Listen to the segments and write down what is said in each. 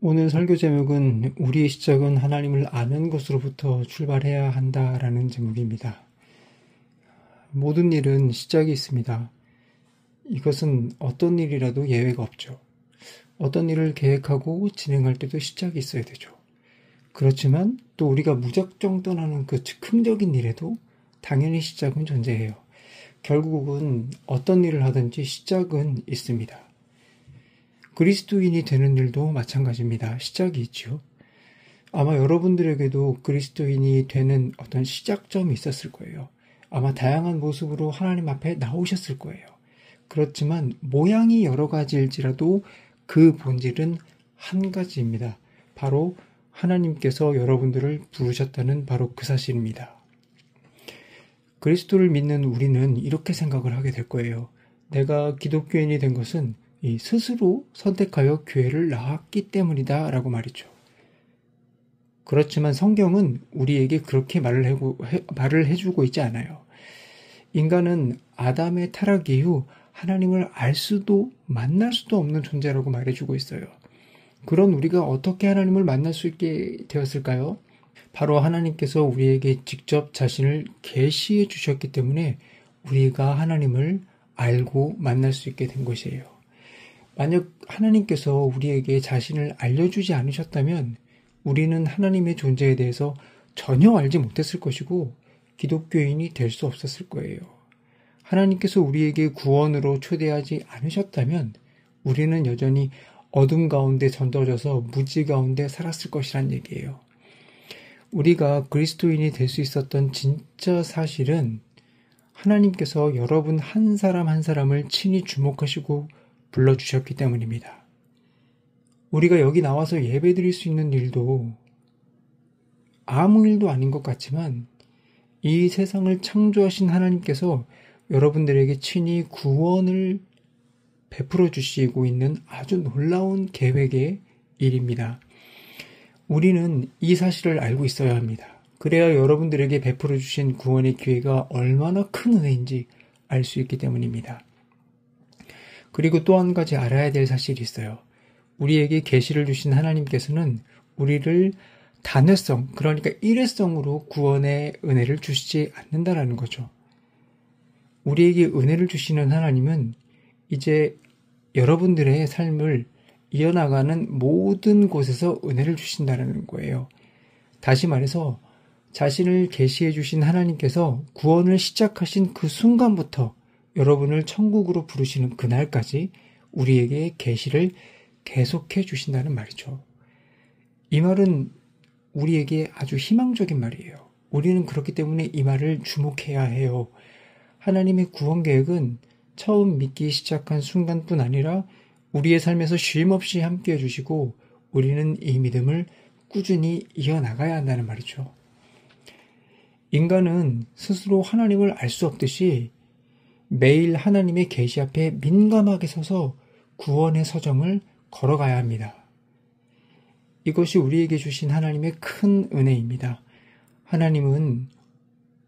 오늘 설교 제목은 우리의 시작은 하나님을 아는 것으로부터 출발해야 한다라는 제목입니다. 모든 일은 시작이 있습니다. 이것은 어떤 일이라도 예외가 없죠. 어떤 일을 계획하고 진행할 때도 시작이 있어야 되죠. 그렇지만 또 우리가 무작정 떠나는 그 즉흥적인 일에도 당연히 시작은 존재해요. 결국은 어떤 일을 하든지 시작은 있습니다. 그리스도인이 되는 일도 마찬가지입니다. 시작이 있죠. 아마 여러분들에게도 그리스도인이 되는 어떤 시작점이 있었을 거예요. 아마 다양한 모습으로 하나님 앞에 나오셨을 거예요. 그렇지만 모양이 여러 가지일지라도 그 본질은 한 가지입니다. 바로 하나님께서 여러분들을 부르셨다는 바로 그 사실입니다. 그리스도를 믿는 우리는 이렇게 생각을 하게 될 거예요. 내가 기독교인이 된 것은 이 스스로 선택하여 교회를 나왔기 때문이다 라고 말이죠. 그렇지만 성경은 우리에게 그렇게 말을 해주고 있지 않아요. 인간은 아담의 타락 이후 하나님을 알 수도 만날 수도 없는 존재라고 말해주고 있어요. 그런 우리가 어떻게 하나님을 만날 수 있게 되었을까요? 바로 하나님께서 우리에게 직접 자신을 계시해 주셨기 때문에 우리가 하나님을 알고 만날 수 있게 된 것이에요. 만약 하나님께서 우리에게 자신을 알려주지 않으셨다면 우리는 하나님의 존재에 대해서 전혀 알지 못했을 것이고 기독교인이 될 수 없었을 거예요. 하나님께서 우리에게 구원으로 초대하지 않으셨다면 우리는 여전히 어둠 가운데 던져져서 무지 가운데 살았을 것이란 얘기예요. 우리가 그리스도인이 될 수 있었던 진짜 사실은 하나님께서 여러분 한 사람 한 사람을 친히 주목하시고 불러주셨기 때문입니다. 우리가 여기 나와서 예배드릴 수 있는 일도 아무 일도 아닌 것 같지만 이 세상을 창조하신 하나님께서 여러분들에게 친히 구원을 베풀어 주시고 있는 아주 놀라운 계획의 일입니다. 우리는 이 사실을 알고 있어야 합니다. 그래야 여러분들에게 베풀어 주신 구원의 기회가 얼마나 큰 은혜인지 알 수 있기 때문입니다. 그리고 또 한 가지 알아야 될 사실이 있어요. 우리에게 계시를 주신 하나님께서는 우리를 단회성, 그러니까 일회성으로 구원의 은혜를 주시지 않는다라는 거죠. 우리에게 은혜를 주시는 하나님은 이제 여러분들의 삶을 이어나가는 모든 곳에서 은혜를 주신다는 거예요. 다시 말해서 자신을 계시해 주신 하나님께서 구원을 시작하신 그 순간부터 여러분을 천국으로 부르시는 그날까지 우리에게 계시를 계속해 주신다는 말이죠. 이 말은 우리에게 아주 희망적인 말이에요. 우리는 그렇기 때문에 이 말을 주목해야 해요. 하나님의 구원 계획은 처음 믿기 시작한 순간뿐 아니라 우리의 삶에서 쉼없이 함께해 주시고 우리는 이 믿음을 꾸준히 이어나가야 한다는 말이죠. 인간은 스스로 하나님을 알 수 없듯이 매일 하나님의 계시 앞에 민감하게 서서 구원의 서정을 걸어가야 합니다. 이것이 우리에게 주신 하나님의 큰 은혜입니다. 하나님은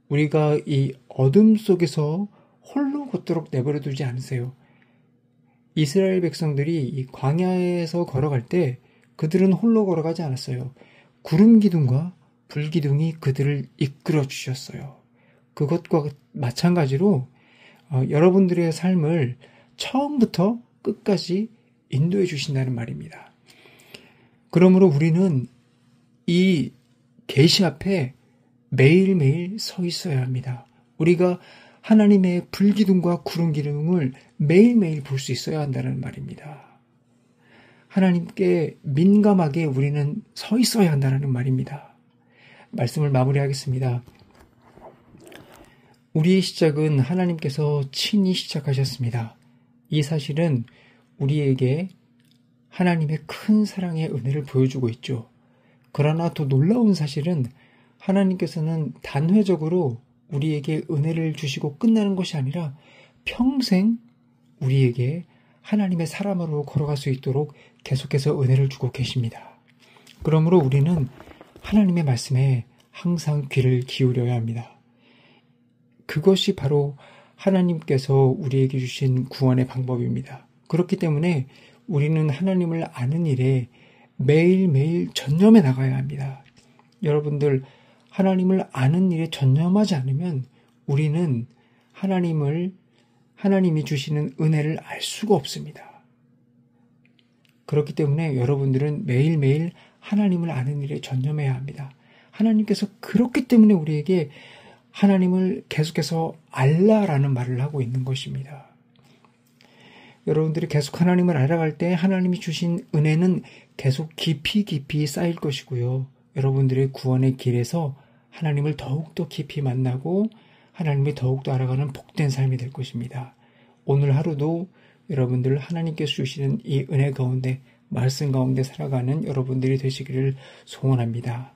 우리가 이 어둠 속에서 홀로 걷도록 내버려 두지 않으세요. 이스라엘 백성들이 이 광야에서 걸어갈 때 그들은 홀로 걸어가지 않았어요. 구름 기둥과 불 기둥이 그들을 이끌어 주셨어요. 그것과 마찬가지로 여러분들의 삶을 처음부터 끝까지 인도해 주신다는 말입니다. 그러므로 우리는 이 계시 앞에 매일매일 서 있어야 합니다. 우리가 하나님의 불기둥과 구름기둥을 매일매일 볼 수 있어야 한다는 말입니다. 하나님께 민감하게 우리는 서 있어야 한다는 말입니다. 말씀을 마무리하겠습니다. 우리의 시작은 하나님께서 친히 시작하셨습니다. 이 사실은 우리에게 하나님의 큰 사랑의 은혜를 보여주고 있죠. 그러나 더 놀라운 사실은 하나님께서는 단회적으로 우리에게 은혜를 주시고 끝나는 것이 아니라 평생 우리에게 하나님의 사람으로 걸어갈 수 있도록 계속해서 은혜를 주고 계십니다. 그러므로 우리는 하나님의 말씀에 항상 귀를 기울여야 합니다. 그것이 바로 하나님께서 우리에게 주신 구원의 방법입니다. 그렇기 때문에 우리는 하나님을 아는 일에 매일매일 전념해 나가야 합니다. 여러분들, 하나님을 아는 일에 전념하지 않으면 우리는 하나님이 주시는 은혜를 알 수가 없습니다. 그렇기 때문에 여러분들은 매일매일 하나님을 아는 일에 전념해야 합니다. 하나님께서 그렇기 때문에 우리에게 하나님을 계속해서 알라라는 말을 하고 있는 것입니다. 여러분들이 계속 하나님을 알아갈 때 하나님이 주신 은혜는 계속 깊이 쌓일 것이고요. 여러분들의 구원의 길에서 하나님을 더욱더 깊이 만나고 하나님을 더욱더 알아가는 복된 삶이 될 것입니다. 오늘 하루도 여러분들 하나님께서 주시는 이 은혜 가운데, 말씀 가운데 살아가는 여러분들이 되시기를 소원합니다.